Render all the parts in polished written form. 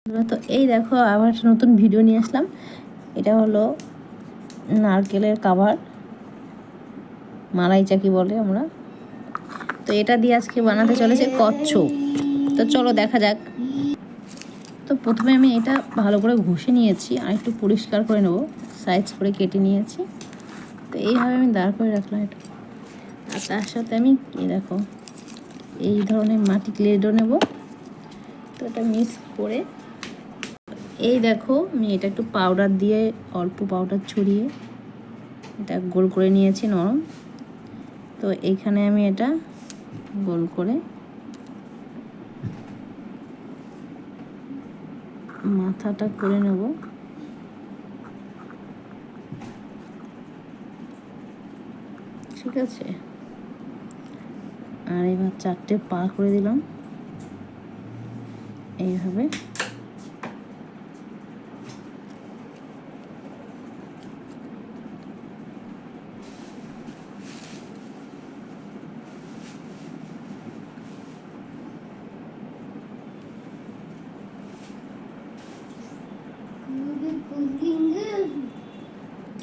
তো এই দেখো আবার একটা নতুন ভিডিও নিয়ে আসলাম। এটা হলো নারকেলের কাভার, মালাই চাকি বলে আমরা। তো এটা দিয়ে আজকে বানাতে চলেছে কচ্ছপ। তো চলো দেখা যাক। তো প্রথমে আমি এটা ভালো করে ঘষে নিয়েছি আর একটু পরিষ্কার করে নেবো, সাইজ করে কেটে নিয়েছি। তো এইভাবে আমি দাঁড় করে রাখলাম এটা। আর তার সাথে আমি দেখো এই ধরনের মাটি ক্লেডও নেব। তো এটা মিক্স করে এই দেখো আমি এটা একটু পাউডার দিয়ে অল্প পাউডার ছড়িয়ে এটা গোল করে নিয়েছি নরম। তো এইখানে আমি এটা গোল করে মাথাটা করে নেব। ঠিক আছে, আর এবার 4টে পা করে দিলাম এইভাবে।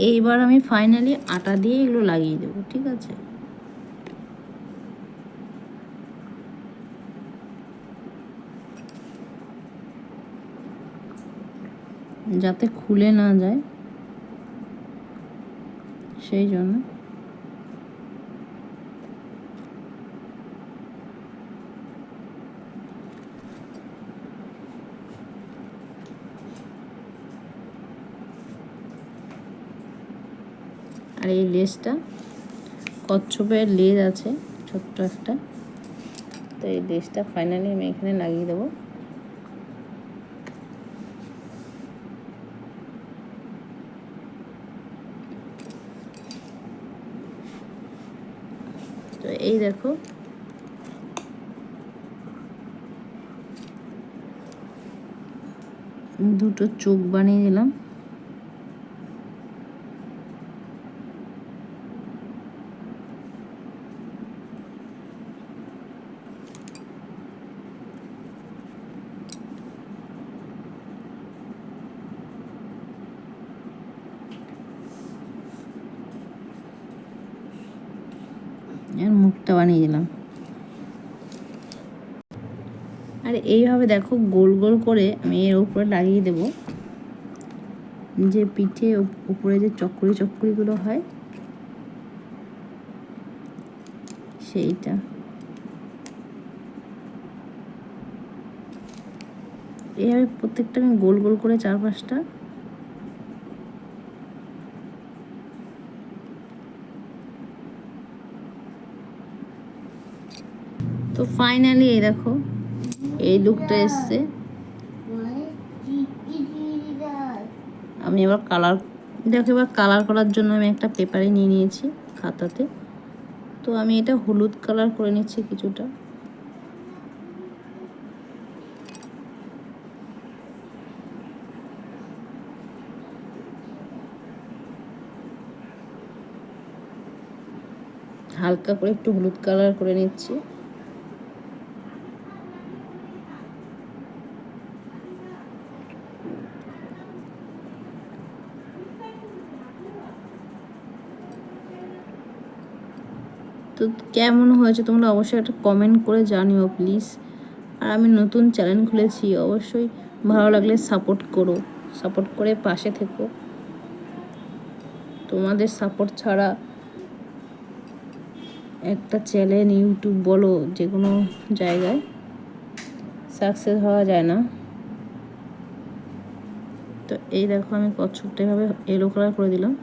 এইবার আমি ফাইনালি আটা দিয়ে এগুলো লাগিয়ে দেবো। ঠিক আছে, যাতে খুলে না যায় সেই জন্য। আর এই লেজটা, কচ্ছপের লেজ আছে ছোট্ট একটা, তো এই লেজটা ফাইনালি আমি এখানে লাগিয়ে দেবো। তো এই দেখো দুটো চোখ বানিয়ে দিলাম। আর মুখটা বানিয়ে দিলাম। আর এইভাবে দেখো গোল গোল করে আমি এর উপরে লাগিয়ে দেব, যে পিঠে উপরে যে চক্করি চক্করিগুলো হয় সেইটা। এইভাবে প্রত্যেকটা আমি গোল গোল করে 4-5টা। তো ফাইনালি এই দেখো এই লুকটা এসছে। আমি এবার কালার করার জন্য আমি একটা পেপারে নিয়ে নিয়েছি, খাতাতে। তো আমি এটা হলুদ কালার করে নিচ্ছি কিছুটা। হালকা করে একটু হলুদ কালার করে নিচ্ছি। তো কেমন হয়েছে তোমরা অবশ্যই একটা কমেন্ট করে জানিও প্লিজ। আর আমি নতুন চ্যানেল খুলেছি, অবশ্যই ভালো লাগলে সাপোর্ট করো, সাপোর্ট করে পাশে থেকো। তোমাদের সাপোর্ট ছাড়া একটা চ্যানেল, ইউটিউব বলো, যে কোনো জায়গায় সাকসেস হওয়া যায় না। তো এই দেখো আমি কচ্ছপটা এভাবে ইয়েলো কালার করে দিলাম।